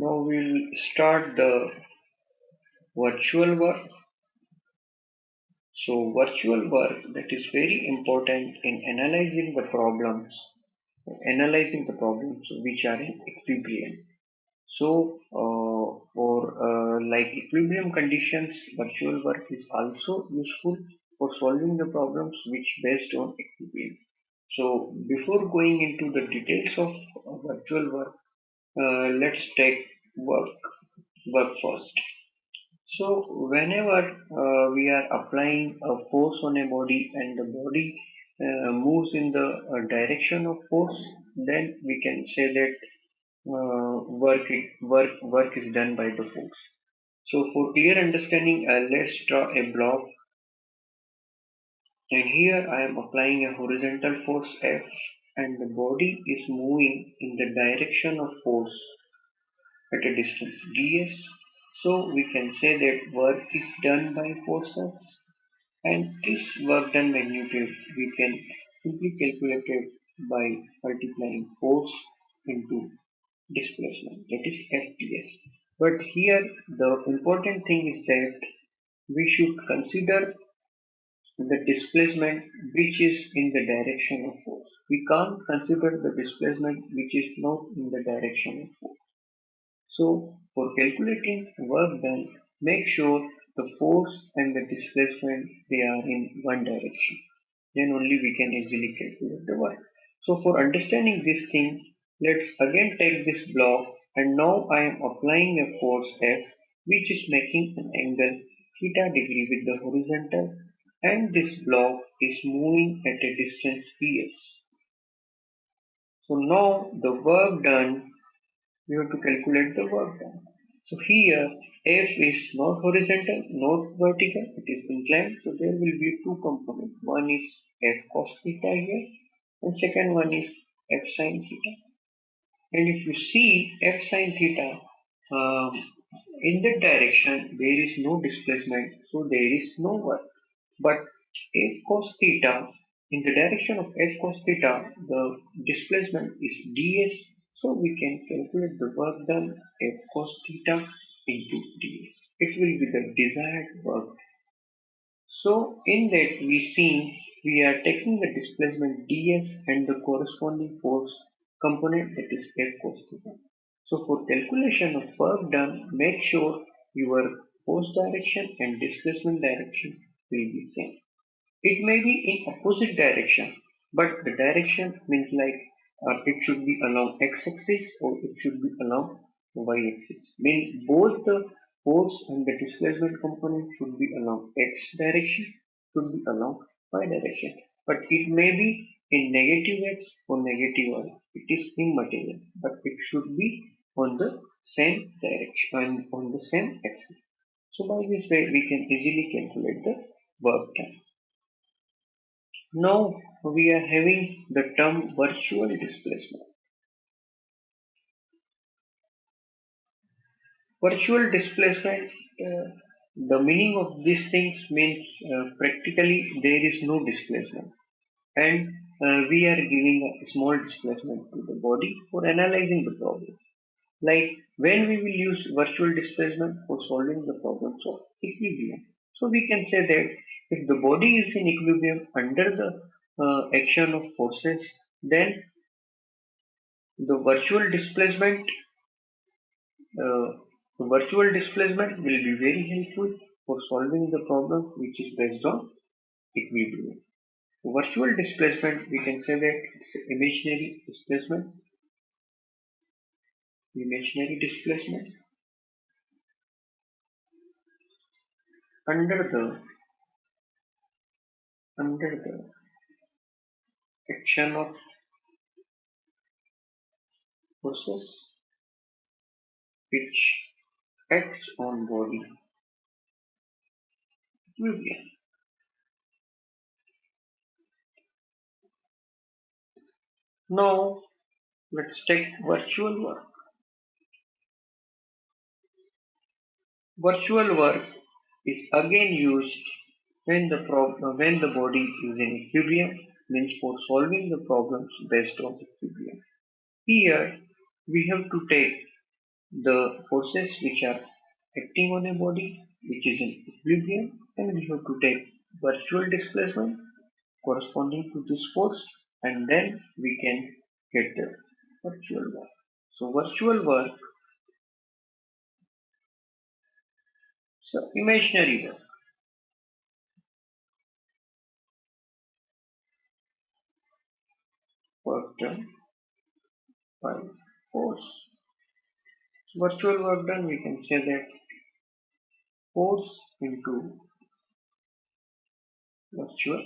Now we'll start the virtual work. So virtual work that is very important in analyzing the problems which are in equilibrium. So for like equilibrium conditions, virtual work is also useful for solving the problems which based on equilibrium. So before going into the details of virtual work, let's take work first. So whenever we are applying a force on a body and the body moves in the direction of force, then we can say that work is done by the force. So for clear understanding, let's draw a block, and here I am applying a horizontal force F, and the body is moving in the direction of force at a distance ds. So we can say that work is done by forces, and this work done magnitude we can simply calculate it by multiplying force into displacement, that is fds. But here the important thing is that we should consider the displacement which is in the direction of force. We can't consider the displacement which is not in the direction of force. So for calculating work done, make sure the force and the displacement they are in one direction. Then only we can easily calculate the work. So for understanding this thing, let's again take this block, and now I am applying a force F which is making an angle theta degree with the horizontal, and this block is moving at a distance ps. So now the work done, we have to calculate the work done. So here F is not horizontal, not vertical, it is inclined. So there will be two components. One is F cos theta here, and second one is F sin theta. And if you see F sin theta, um, in that direction there is no displacement, so there is no work. But F cos theta, in the direction of F cos theta, the displacement is ds, so we can calculate the work done F cos theta into ds. It will be the desired work. So in that we see we are taking the displacement ds and the corresponding force component, that is F cos theta. So for calculation of work done, make sure your force direction and displacement direction will be same. It may be in opposite direction, but the direction means like it should be along x-axis or it should be along y-axis. Mean both the force and the displacement component should be along x direction, should be along y direction. But it may be in negative x or negative y. It is immaterial, but it should be on the same direction and on the same axis. So by this way we can easily calculate the work done. Now we are having the term virtual displacement. Virtual displacement, the meaning of these things means practically there is no displacement, and we are giving a small displacement to the body for analyzing the problem. Like when we will use virtual displacement for solving the problems of equilibrium. So we can say that if the body is in equilibrium under the action of forces, then the uh, virtual displacement will be very helpful for solving the problem which is based on equilibrium. Virtual displacement, we can say that it's imaginary displacement under the action of forces which acts on body equilibrium. Now let's take virtual work. Virtual work is again used when the body is in equilibrium, means for solving the problems based on equilibrium. Here we have to take the forces which are acting on a body which is in equilibrium, and we have to take virtual displacement corresponding to this force, and then we can get the virtual work. So virtual work, so imaginary work done by force. So virtual work done, we can say that force into virtual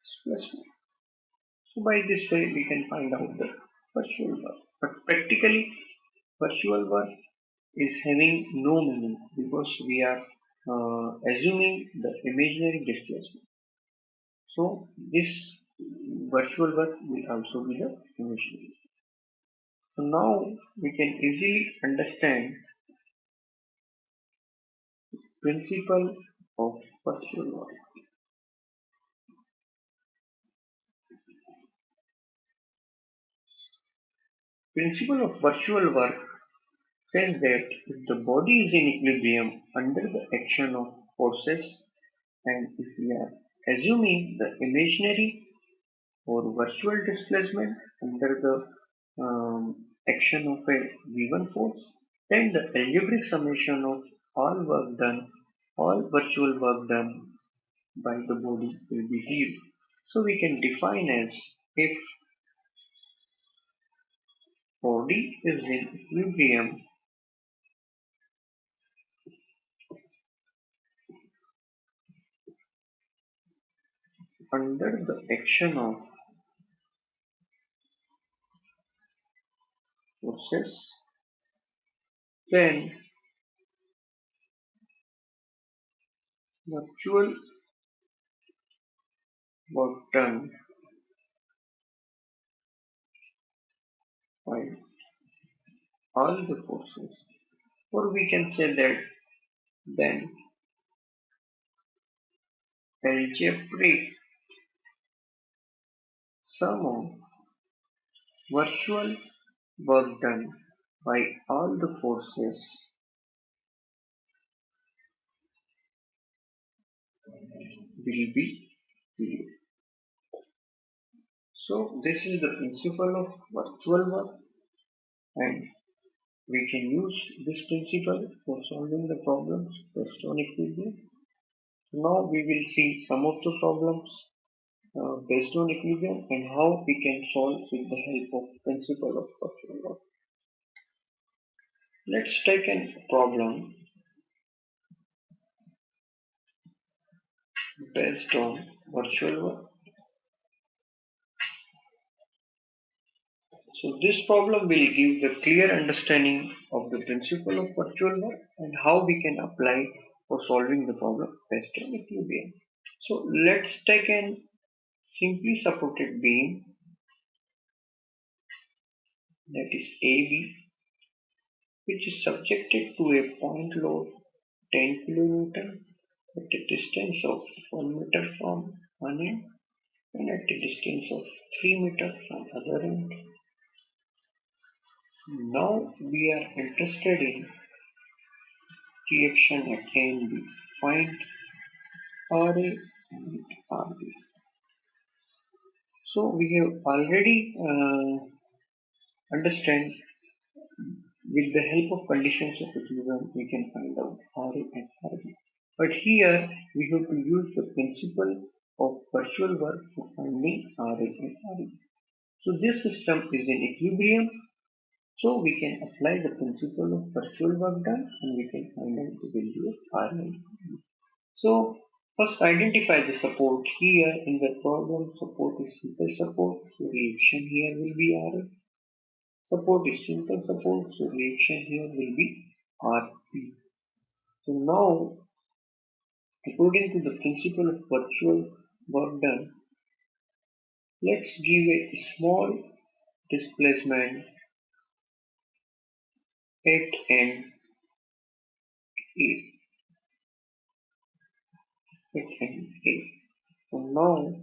displacement. So by this way we can find out the virtual work. But practically virtual work is having no meaning because we are assuming the imaginary displacement. So this virtual work will also be the imaginary. So now we can easily understand principle of virtual work. Principle of virtual work says that if the body is in equilibrium under the action of forces, and if we are assuming the imaginary or virtual displacement under the action of a given force, then the algebraic summation of all work done, all virtual work done by the body will be zero. So we can define as if body is in equilibrium under the action of forces, then virtual work done by all the forces, or we can say that then algebraic sum of virtual work done by all the forces will be zero. So this is the principle of virtual work, and we can use this principle for solving the problems based on equilibrium. Now we will see some of the problems based on equilibrium and how we can solve with the help of principle of virtual work. Let's take a problem based on virtual work. So this problem will give the clear understanding of the principle of virtual work and how we can apply for solving the problem based on equilibrium. So let's take an simply supported beam, that is AB, which is subjected to a point load 10 kN at a distance of 1 meter from one end and at a distance of 3 meters from other end. Now we are interested in reaction at A and B. Find RA and RB. So we have already understand with the help of conditions of equilibrium we can find out RA and RB. But here we have to use the principle of virtual work for finding RA and RB. So this system is in equilibrium. So we can apply the principle of virtual work done and we can find out the value of R and B. So first identify the support. Here in the problem support is simple support, so reaction here will be RA. Support is simple support, so reaction here will be RB. So now according to the principle of virtual work done, let's give a small displacement at end A. At end A. So now,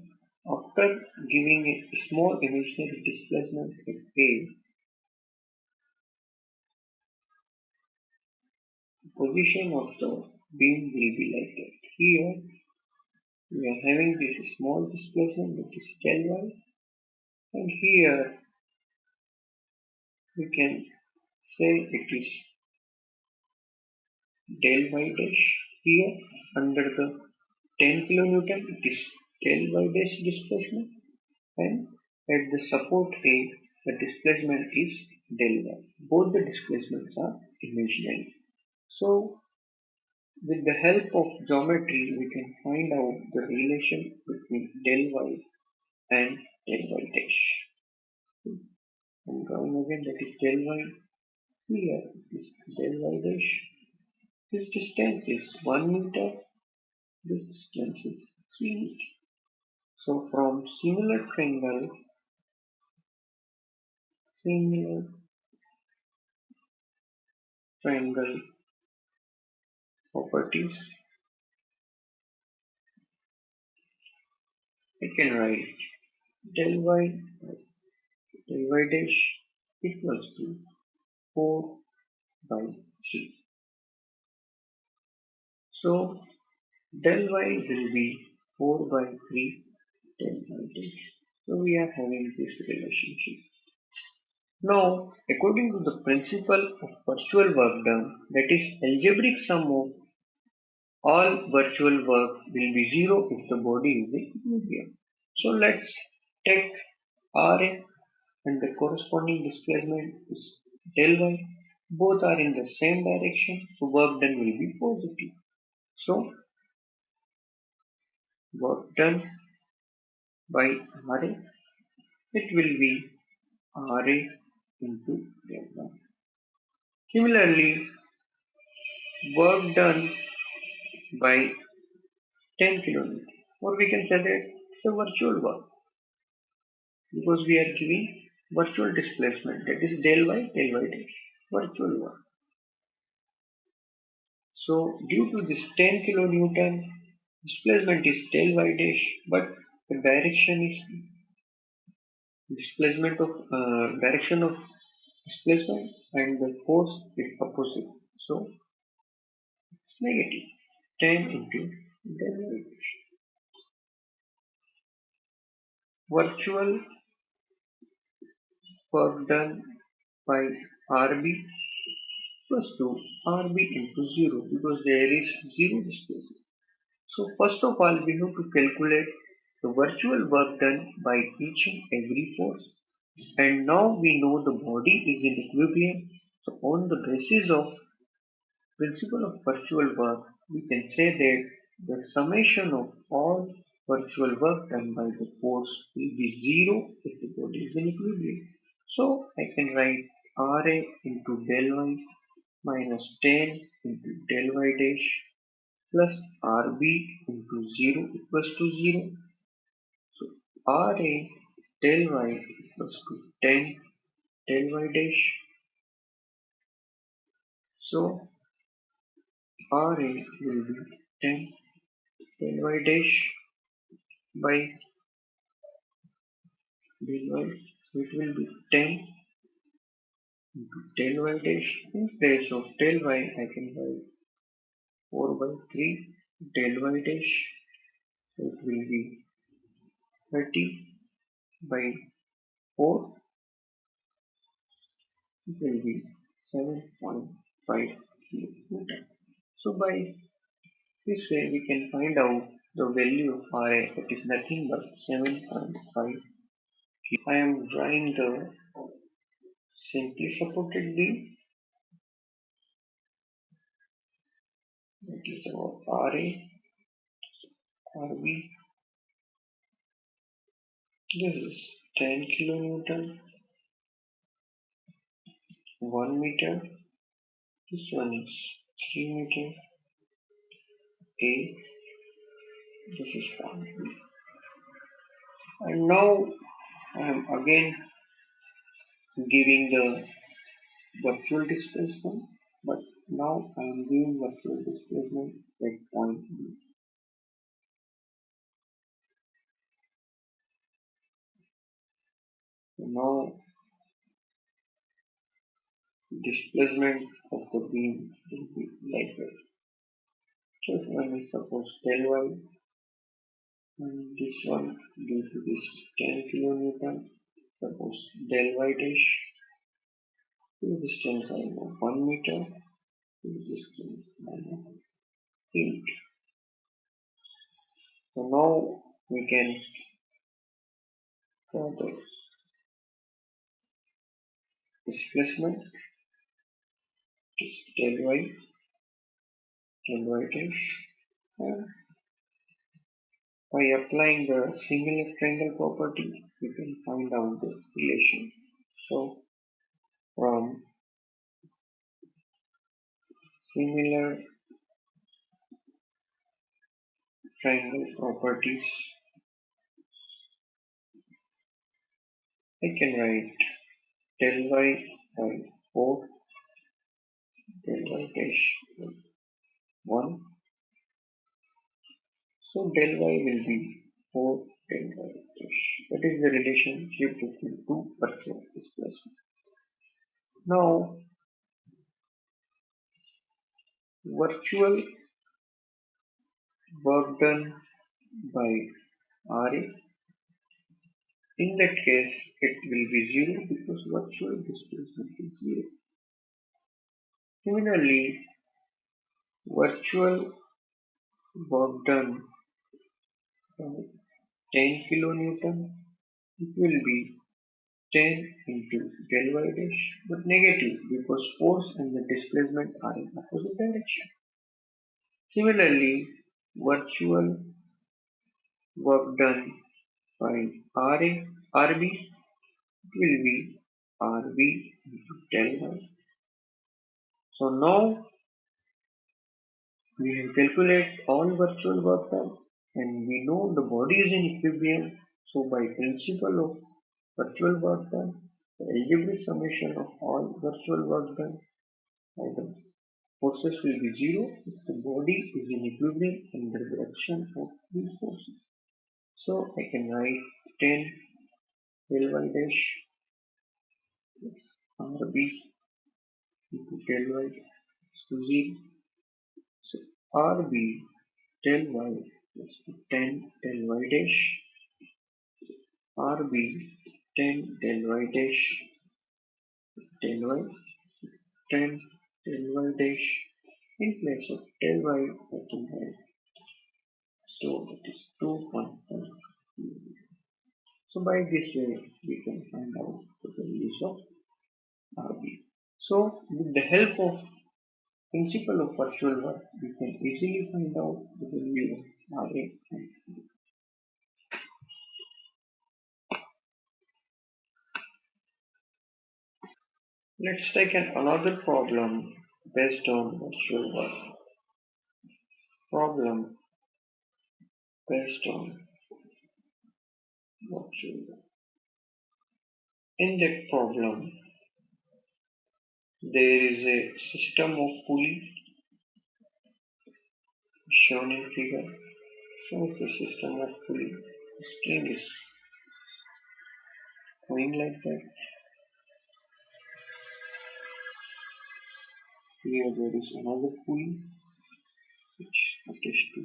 after giving a small imaginary displacement at A, position of the beam will be like that. Here we are having this small displacement that is del y, and here we can say it is del y dash. Here under the 10 kilonewton it is del y dash displacement, and at the support A the displacement is del y. Both the displacements are imaginary. So with the help of geometry we can find out the relation between del y and del y dash. I'm drawing again, that is del y. Here is del y dash. This distance is 1 meter. This distance is 3 meters. So from similar triangle properties, I can write del y dash equals to 4 by 3. So del y will be 4 by 3 del y dash. So we are having this relationship. Now, according to the principle of virtual work done, that is algebraic sum of all virtual work will be 0 if the body is in equilibrium. So let's take Ra and the corresponding displacement is del y. Both are in the same direction, so work done will be positive. So work done by Ra, it will be Ra into del y. Similarly, work done by 10 kilonewton, or we can say that it's a virtual work because we are giving virtual displacement, that is del y dash, virtual work. So due to this 10 kilonewton, displacement is del y dash, but the direction of displacement and the force is opposite, so it's negative 10 into del y dash. Virtual work done by RB plus to RB into 0 because there is 0 displacement. So first of all we have to calculate the virtual work done by each and every force, and now we know the body is in equilibrium. So on the basis of principle of virtual work we can say that the summation of all virtual work done by the force will be 0 if the body is in equilibrium. So I can write Ra into del y minus 10 into del y dash plus Rb into 0 equals to 0. So Ra del y equals to 10 del y dash. So Ra will be 10 del y dash by del y. So it will be 10 into del y dash. In place of del y I can write 4 by 3 del y dash. So it will be 30 by 4. It will be 7.5 kilonewton. So by this way we can find out the value of Ra, that is nothing but 7.5. I am drawing the simply supported beam, that is our Ra, Rb. This is 10 kilonewton, 1 meter. This one is 3 meter. A. This is point B. And now I am again giving the virtual displacement, but now I am giving virtual displacement at point B. So now displacement of the beam will be like that. So if one is suppose del y, and this one due to this 10 kilonewton, suppose del y dash, this distance I know 1 meter, this distance I know 8. So now we can draw the displacement, this del y dash, and by applying the similar triangle property, we can find out the relation. So from similar triangle properties, I can write del y by 4 del y dash 1. So del y will be 4 del y dash. That is the relationship between two virtual displacement. Now virtual work done by RA, in that case it will be 0 because virtual displacement is 0. Similarly, virtual work done by 10 kilonewton, it will be 10 into del y dash, but negative because force and the displacement are in opposite direction. Similarly, virtual work done by RB, it will be RB into del y. So now we have calculated all virtual work done and we know the body is in equilibrium. So by principle of virtual work done, the algebraic summation of all virtual work done by the forces will be 0 if the body is in equilibrium under the action of these forces. So I can write 10 del y dash plus RB into del y is to 0. So RB del y is to 10 del y dash, RB 10 del y dash del y 10 del y dash. In place of del y I can write, so that is 2.5. So by this way we can find out the values of RB. So with the help of principle of virtual work, we can easily find out the value of RA and RB. Let's take another problem based on virtual work. Problem based on virtual work. In that problem, there is a system of pulley shown in figure. So the system of pulley, the string is going like that. Here there is another pulley which attached to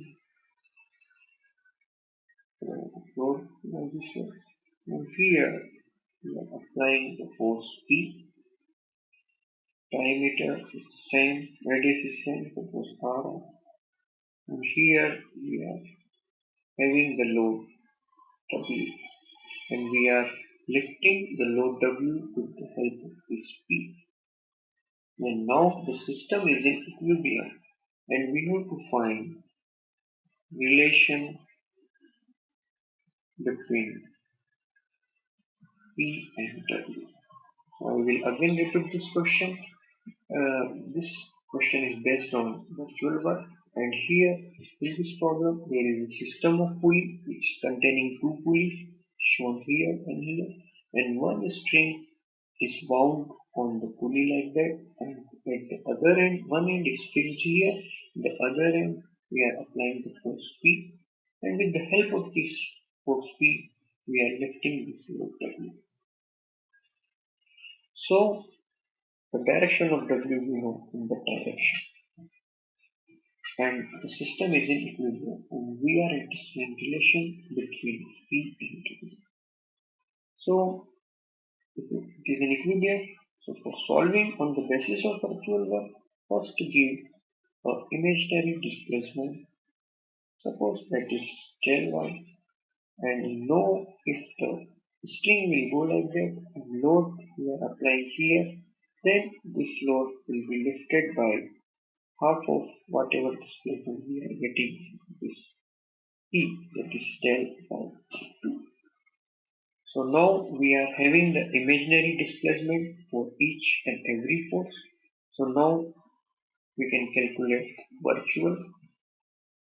the floor like this way. And here we are applying the force P. Diameter is same, radius is same, suppose R. And here we are having the load W, and we are lifting the load W with the help of this P. And now the system is in equilibrium, and we have to find relation between P and W. So I will again repeat this question. This question is based on virtual work, and here in this problem there is a system of pulley which is containing two pulleys shown here and here, and one string is wound on the pulley like that, and at the other end, one end is fixed here, the other end we are applying the force P, and with the help of this force P we are lifting this load W. So The direction of W we know in the direction, and the system is in equilibrium, and we are interested in relation between P and W. So if it is in equilibrium, so for solving on the basis of virtual work, first give a imaginary displacement. Suppose that is del y, and know if the string will go like that and load we are applying here, then this load will be lifted by half of whatever displacement we are getting this P, that is del by 2. So now we are having the imaginary displacement for each and every force. So now we can calculate virtual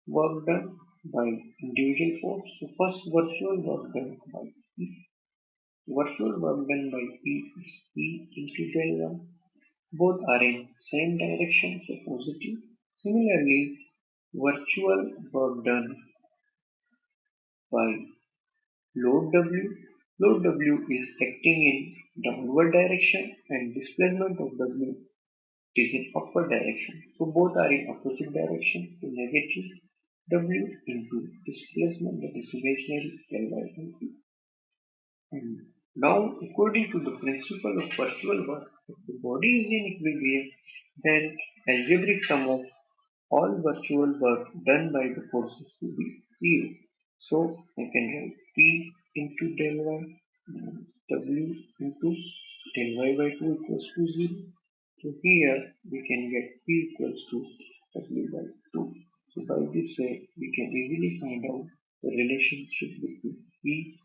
work done by individual force. So first virtual work done by P. Virtual work done by P is E into del 1. Both are in same direction, so positive. Similarly, virtual work done by load W. Load W is acting in downward direction and displacement of W is in upward direction. So both are in opposite direction. So negative W into displacement, that is imaginary L by P. And now according to the principle of virtual work, if the body is in equilibrium, then algebraic sum of all virtual work done by the forces will be 0. So I can write P into del y minus W into del y by 2 equals to 0. So here we can get P equals to W by 2. So by this way we can easily find out the relationship between P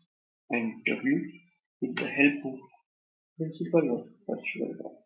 and W with the help of principle of virtual work.